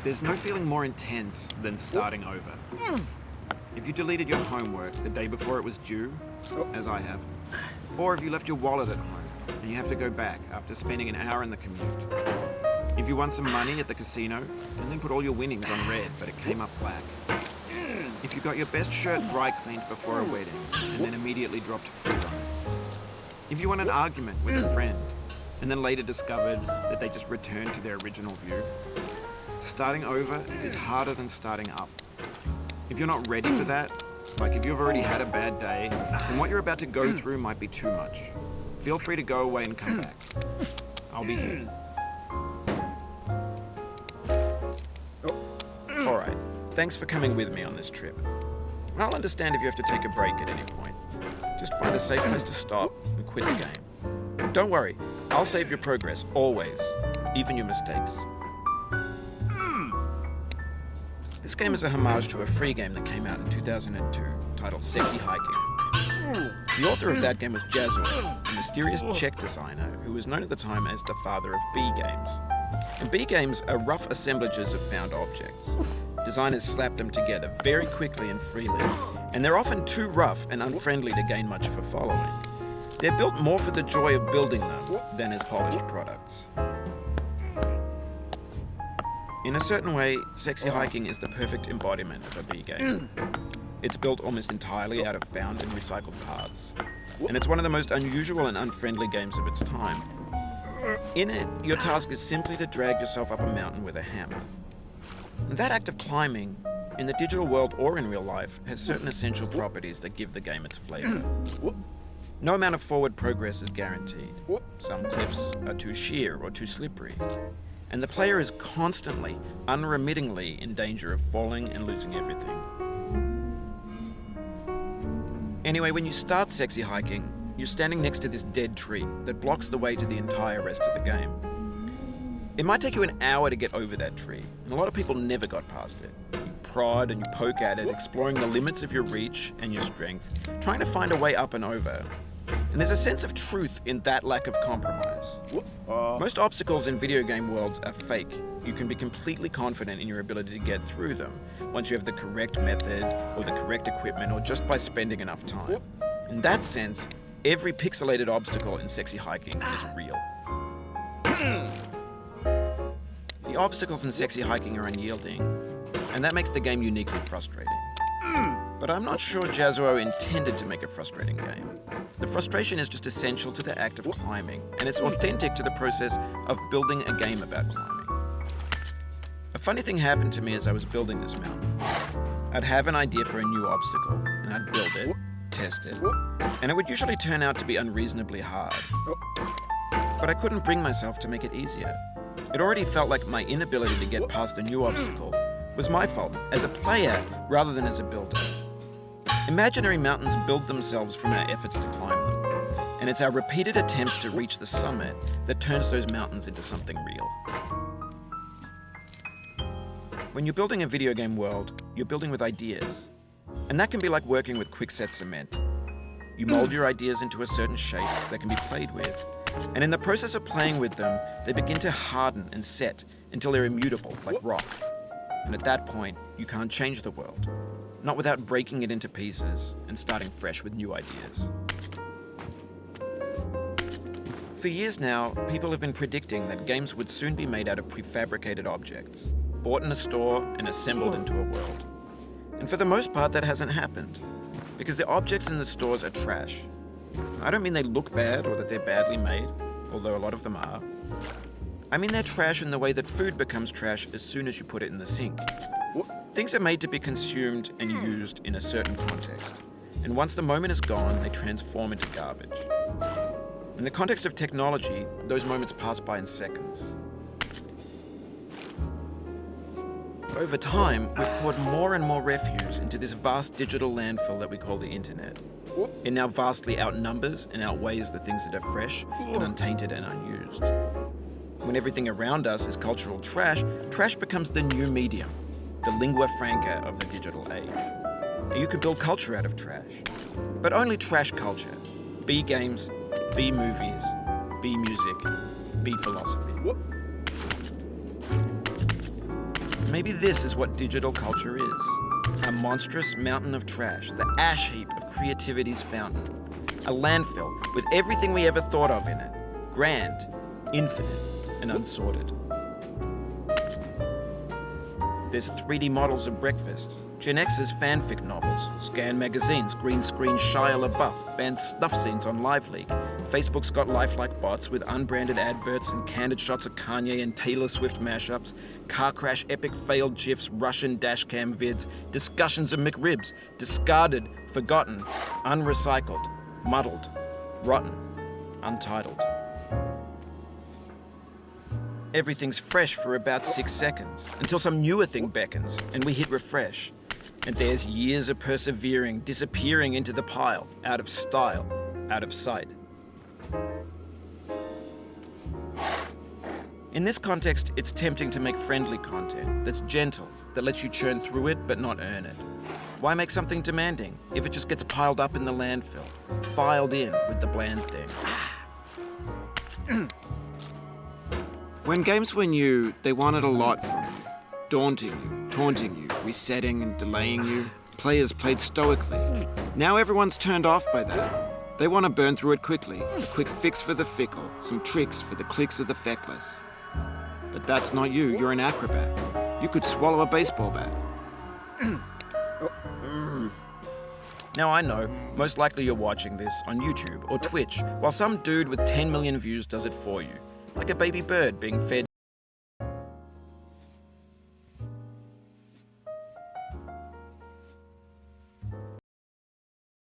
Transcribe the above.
There's no feeling more intense than starting over. If you deleted your homework the day before it was due, as I have, or if you left your wallet at home and you have to go back after spending an hour in the commute. If you won some money at the casino and then put all your winnings on red but it came up black. If you got your best shirt dry cleaned before a wedding and then immediately dropped free run. If you won an argument with a friend and then later discovered that they just returned to their original view. Starting over is harder than starting up. If you're not ready for that, like if you've already had a bad day, then what you're about to go through might be too much. Feel free to go away and come back. I'll be here. Alright, thanks for coming with me on this trip. I'll understand if you have to take a break at any point. Just find a safe place to stop and quit the game. Don't worry, I'll save your progress, always, even your mistakes. This game is a homage to a free game that came out in 2002, titled Sexy Hiking. The author of that game was Jazzuo, a mysterious Czech designer who was known at the time as the father of B games. And B games are rough assemblages of found objects. Designers slap them together very quickly and freely, and they're often too rough and unfriendly to gain much of a following. They're built more for the joy of building them than as polished products. In a certain way, Sexy Hiking is the perfect embodiment of a B game. It's built almost entirely out of found and recycled parts, and it's one of the most unusual and unfriendly games of its time. In it, your task is simply to drag yourself up a mountain with a hammer. And that act of climbing, in the digital world or in real life, has certain essential properties that give the game its flavor. No amount of forward progress is guaranteed. Some cliffs are too sheer or too slippery. And the player is constantly, unremittingly in danger of falling and losing everything. Anyway, when you start Sexy Hiking, you're standing next to this dead tree that blocks the way to the entire rest of the game. It might take you an hour to get over that tree, and a lot of people never got past it. You prod and you poke at it, exploring the limits of your reach and your strength, trying to find a way up and over. And there's a sense of truth in that lack of compromise. Most obstacles in video game worlds are fake. You can be completely confident in your ability to get through them once you have the correct method or the correct equipment or just by spending enough time. In that sense, every pixelated obstacle in Sexy Hiking is real. The obstacles in Sexy Hiking are unyielding, and that makes the game uniquely frustrating. But I'm not sure Jazzuo intended to make a frustrating game. The frustration is just essential to the act of climbing, and it's authentic to the process of building a game about climbing. A funny thing happened to me as I was building this mountain. I'd have an idea for a new obstacle, and I'd build it, test it, and it would usually turn out to be unreasonably hard. But I couldn't bring myself to make it easier. It already felt like my inability to get past the new obstacle was my fault, as a player rather than as a builder. Imaginary mountains build themselves from our efforts to climb them, and it's our repeated attempts to reach the summit that turns those mountains into something real. When you're building a video game world, you're building with ideas, and that can be like working with quickset cement. You mold your ideas into a certain shape that can be played with, and in the process of playing with them, they begin to harden and set until they're immutable, like rock. And at that point, you can't change the world. Not without breaking it into pieces and starting fresh with new ideas. For years now, people have been predicting that games would soon be made out of prefabricated objects, bought in a store and assembled into a world. And for the most part, that hasn't happened, because the objects in the stores are trash. I don't mean they look bad or that they're badly made, although a lot of them are. I mean they're trash in the way that food becomes trash as soon as you put it in the sink. Things are made to be consumed and used in a certain context, and once the moment is gone, they transform into garbage. In the context of technology, those moments pass by in seconds. Over time, we've poured more and more refuse into this vast digital landfill that we call the internet. It now vastly outnumbers and outweighs the things that are fresh and untainted and unused. When everything around us is cultural trash, trash becomes the new medium, the lingua franca of the digital age. You can build culture out of trash, but only trash culture. B games, B movies, B music, B philosophy. Maybe this is what digital culture is. A monstrous mountain of trash, the ash heap of creativity's fountain. A landfill with everything we ever thought of in it. Grand, infinite, and unsorted. There's 3D models of breakfast, Gen X's fanfic novels, scan magazines, green screen Shia LaBeouf, banned snuff scenes on LiveLeak. Facebook's got lifelike bots with unbranded adverts and candid shots of Kanye and Taylor Swift mashups, car crash epic failed GIFs, Russian dashcam vids, discussions of McRibs, discarded, forgotten, unrecycled, muddled, rotten, untitled. Everything's fresh for about 6 seconds, until some newer thing beckons, and we hit refresh. And there's years of persevering, disappearing into the pile, out of style, out of sight. In this context, it's tempting to make friendly content that's gentle, that lets you churn through it but not earn it. Why make something demanding if it just gets piled up in the landfill, filed in with the bland things? When games were new, they wanted a lot from you. Daunting you, taunting you, resetting and delaying you. Players played stoically. Now everyone's turned off by that. They want to burn through it quickly. A quick fix for the fickle, some tricks for the clicks of the feckless. But that's not you, you're an acrobat. You could swallow a baseball bat. Now I know, most likely you're watching this on YouTube or Twitch, while some dude with 10 million views does it for you. Like a baby bird being fed